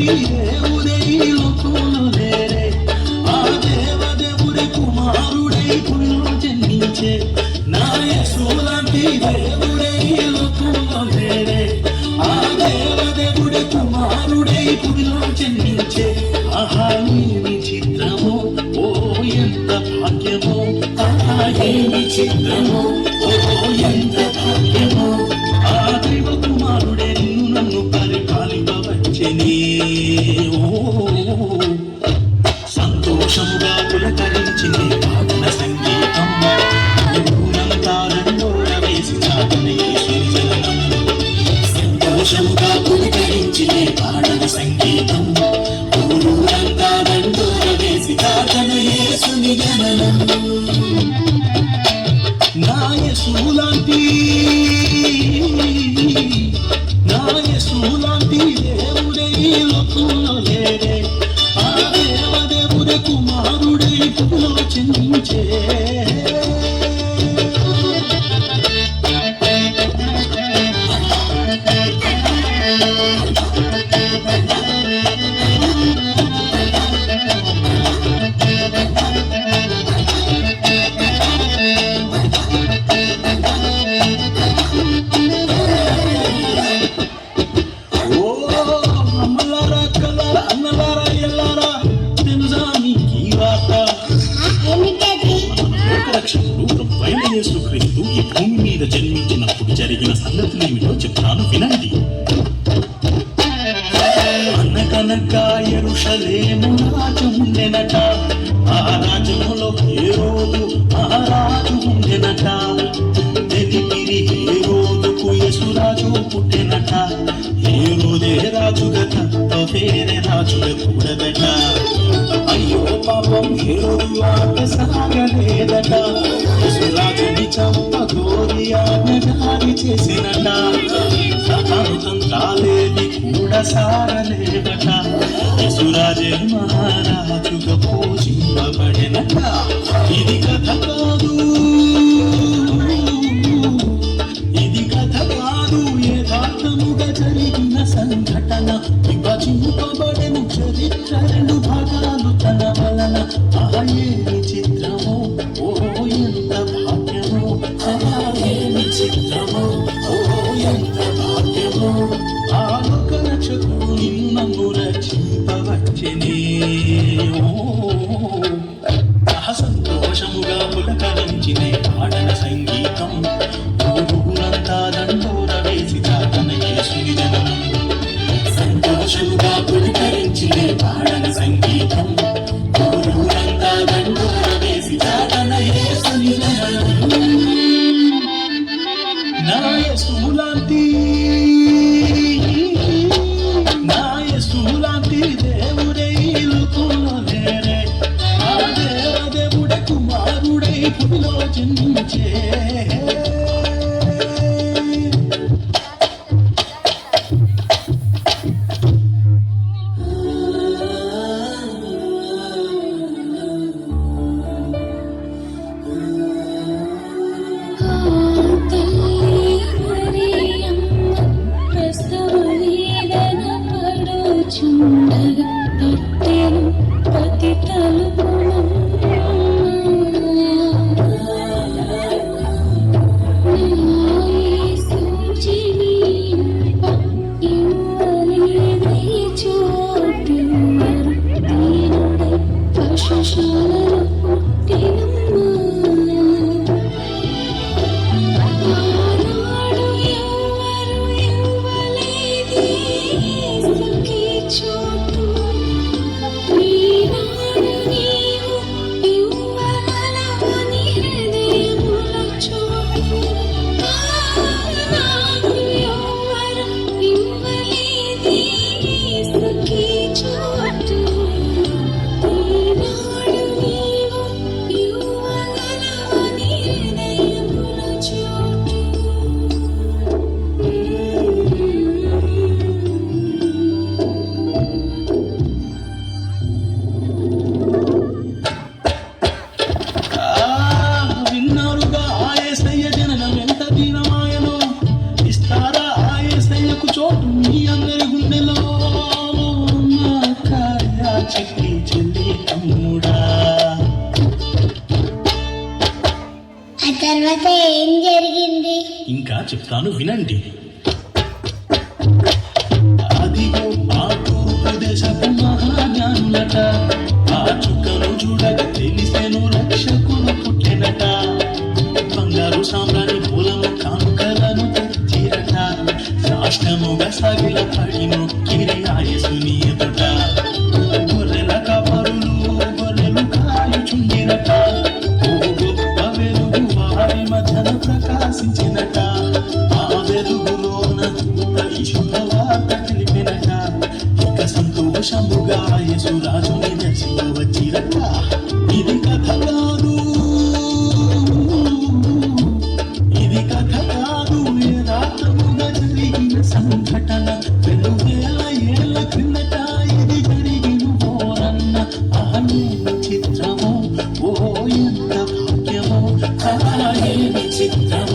లాంటి దేవుడే ఈ లోకంలో లేరే. ఆ దేవదేవుడే కుమారుడై భూమిలో జన్మించే. నా యేసు లాంటి దేవుడే ఈ లోకంలో లేరే. ఆ దేవదేవుడే కుమారుడై భూమిలో జన్మించే. ఆహా ఏమి చిత్రమో, ఓ ఎంత భాగ్యమో. ఆహా ఏమి చిత్రమో, ఓ ఎంత భాగ్యమో. ఆ దైవ కుమారుడే నిన్ను నన్ను పరిపాలింపవచ్చనే. సంతోషముగా పులకరించింది పాటల సంగీతం. ఊరంతా దండోర వేసి చాటనే యేసుజననం. సంతోషముగా పులకరించింది పాటల సంగీతం. ఊరంతా దండోర వేసి చాటనే యేసుని జననం. నా యేసు లాంటి దేవుడే ఈ లోకంలో లేరే. ఆ దేవదేవుడే కుమారుడై భూమిలో జన్మించే. యేసుక్రీస్తు ఈ భూమి మీద జన్మించినప్పుడు జరిగిన సంగతులు ఏమిటో చెప్తాను వినండి. అనగనగా యెరూషలేము రాజు ఉండెనట. ఆ రాజ్యములో హేరోదు మహారాజు ఉండెనట. తెలిపిరి హేరోదుకు యేసురాజు పుట్టెనట. హేరోదే రాజుగా తప్ప వేరే రాజుగా కూడదట. అయ్యో పాపం హేరోదు ఆట సాగలేదట. యేసురాజుని చంపగోరి ఆజ్ఞారి చేసినట. సతాను తంత్రాలేవి కూడా సారలేదట. యేసురాజే మహారాజుగా పూజింపబడెనట. ఇది కథ కాదు, ఇది కథ కాదు, యథార్థముగా జరిగిన సంఘటన. విభజింపబడెను చరిత్ర రెండు భాగాలు తన వలన. ఆ ఏమి చిత్రమో, ఓ ఎంత భాగ్యమో. ఆ ఏమి చిత్రమో, ఓ ఎంత భాగ్యమో. ఆలోక రక్షకుడు నిన్ను రక్షింపవచ్చనే. సంతోషముగా పులకరించిన పాటల సంగీతం. ఊరంతా దండోర వేసి చాటన యేసుని జననం. సంతోషముగా పులకరించిన పాటల సంగీతం. ఊరంతా దండోర వేసి చాటన యేసుని జననం. నా యేసు లాంటి దేవుడే ఈ లోకంలో లేరే. ఆ దేవదేవుడే కుమారుడై భూమిలో జన్మించే. Thank you. చెప్తాను వినండి. అదిగో ఆ తూర్పు దేశపు మహాజ్ఞానులట, ఆ చుక్కను చూడగా తెలిసెను రక్షకుడు పుట్టెనట. బంగారు సామ్రాణి పూలము కానుకలను తెచ్చిరట, సాష్టముగా సాగిల పడిను కిరియాయసుని ఎదుట. గొర్రెల కాపరులు గొర్రెలు కాయుచుండిరట, ఓ గొప్ప వెలుగు వారి మధ్యన ప్రకాశించినట. ఆ వెలుగులోన దూత ఈ శుభవార్త తెలిపినట, ఇక సంతోషముగా యేసురాజుని దర్శించవచ్చిరట. ఇది కథ కాదు, ఇది కథ కాదు, యథార్థముగా జరిగిన సంఘటన. 2000 ఏళ్ల క్రిందట ఇది జరిగిన ఓరన్న ఆయేమి చిత్రమో, ఓ ఎంత భాగ్యమో, ఆయేమి చిత్రమో.